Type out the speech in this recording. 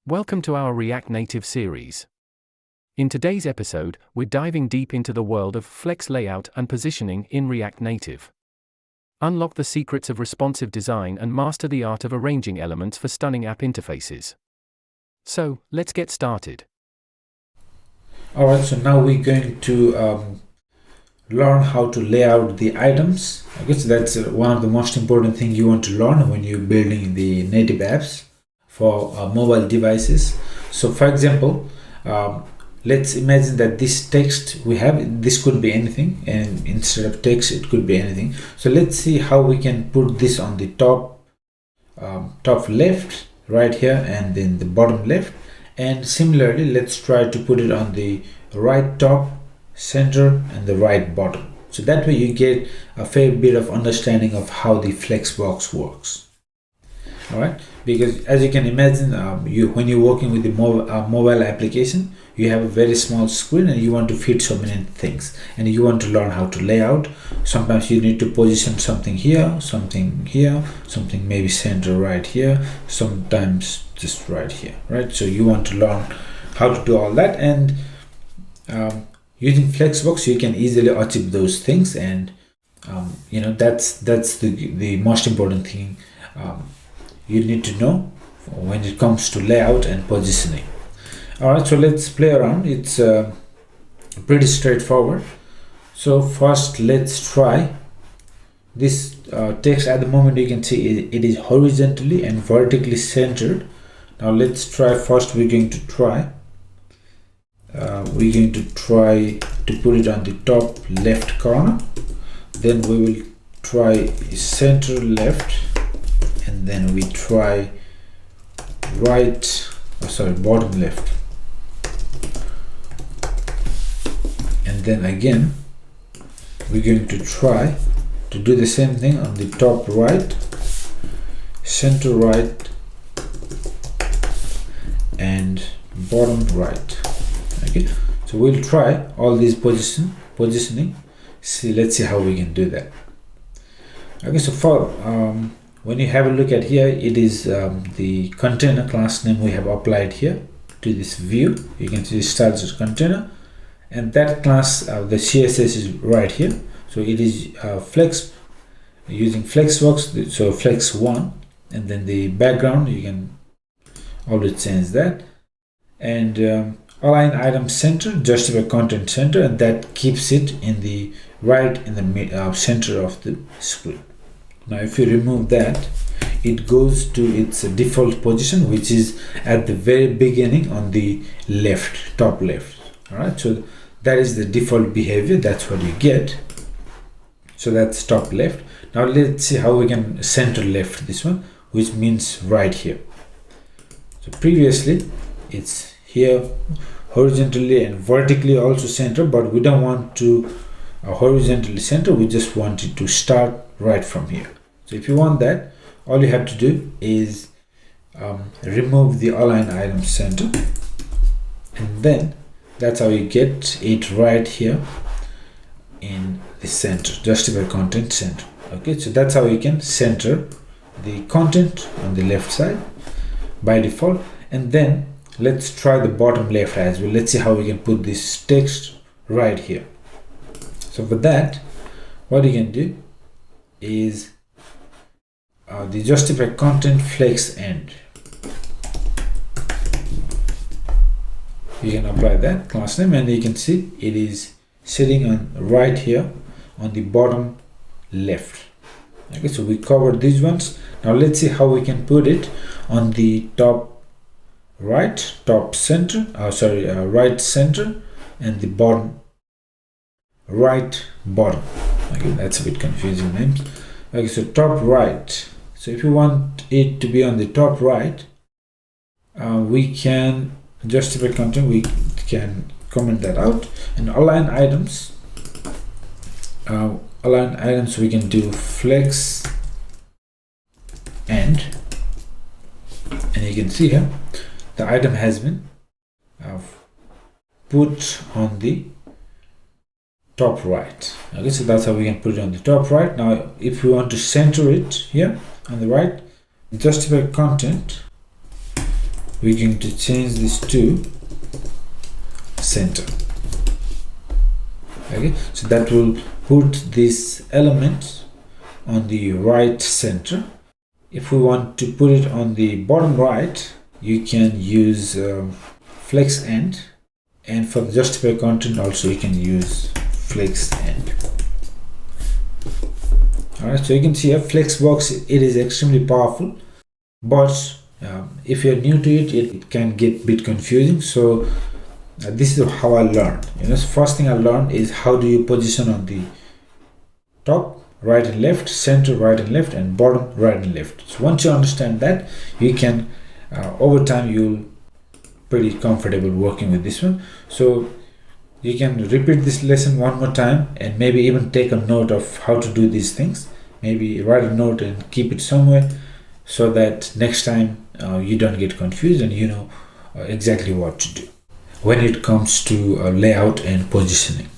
Welcome to our React Native series. In today's episode, we're diving deep into the world of flex layout and positioning in React Native. Unlock the secrets of responsive design and master the art of arranging elements for stunning app interfaces. So, let's get started. Alright, so now we're going to learn how to lay out the items. I guess that's one of the most important things you want to learn when you're building the native apps for mobile devices. So for example, let's imagine that this text we have, this could be anything, and instead of text it could be anything. So let's see how we can put this on the top left right here, and then the bottom left, and similarly let's try to put it on the right top, center, and the right bottom. So that way you get a fair bit of understanding of how the Flexbox works. All right, because as you can imagine, when you're working with the mobile application, you have a very small screen and you want to fit so many things, and you want to learn how to lay out. Sometimes you need to position something here, something maybe center right here, sometimes just right here, right? So you want to learn how to do all that, and using Flexbox you can easily achieve those things, and that's the most important thing you need to know when it comes to layout and positioning. All right, so let's play around. It's pretty straightforward. So first let's try this text. At the moment you can see it is horizontally and vertically centered. Now let's try. First we're going to try to put it on the top left corner, then we will try center left, and then we try bottom left, and then again we're going to try to do the same thing on the top right, center right, and bottom right. Okay, so we'll try all these positioning. Let's see how we can do that. Okay, so for when you have a look at here, it is the container class name we have applied here to this view. You can see styles as container, and that class, the CSS is right here. So it is flex using Flexbox, so Flex1, and then the background you can always change that, and align item center, justify content center, and that keeps it in the right in the center of the screen. Now if you remove that, it goes to its default position, which is at the very beginning on the left, top left. All right, so that is the default behavior. That's what you get. So that's top left. Now let's see how we can center left this one, which means right here. So previously it's here horizontally and vertically also center, but we don't want to horizontally center. We just want it to start right from here. So if you want that, all you have to do is remove the align item center, and then that's how you get it right here in the center, justify content center. Okay, so that's how you can center the content on the left side by default. And then let's try the bottom left as well. Let's see how we can put this text right here. So for that, what you can do is the justify content flex end. You can apply that class name, and you can see it is sitting on right here on the bottom left. Okay, so we covered these ones. Now let's see how we can put it on the top right, top center, right center, and the bottom right bottom. Okay, that's a bit confusing names. Okay, so top right. So if you want it to be on the top right, we can justify content, we can comment that out, and align items. We can do flex end, and you can see here the item has been put on the top right. Okay, so that's how we can put it on the top right. Now if we want to center it here on the right, justify content we're going to change this to center. Okay, so that will put this element on the right center. If we want to put it on the bottom right, you can use flex end, and for the justify content also you can use flex end. Alright, so you can see a flexbox, it is extremely powerful, but if you're new to it, it can get a bit confusing. So this is how I learned. The first thing I learned is how do you position on the top, right and left, center, right and left, and bottom, right and left. So once you understand that, you can over time you'll pretty comfortable working with this one. So you can repeat this lesson one more time and maybe even take a note of how to do these things. Maybe write a note and keep it somewhere so that next time you don't get confused and you know exactly what to do when it comes to layout and positioning.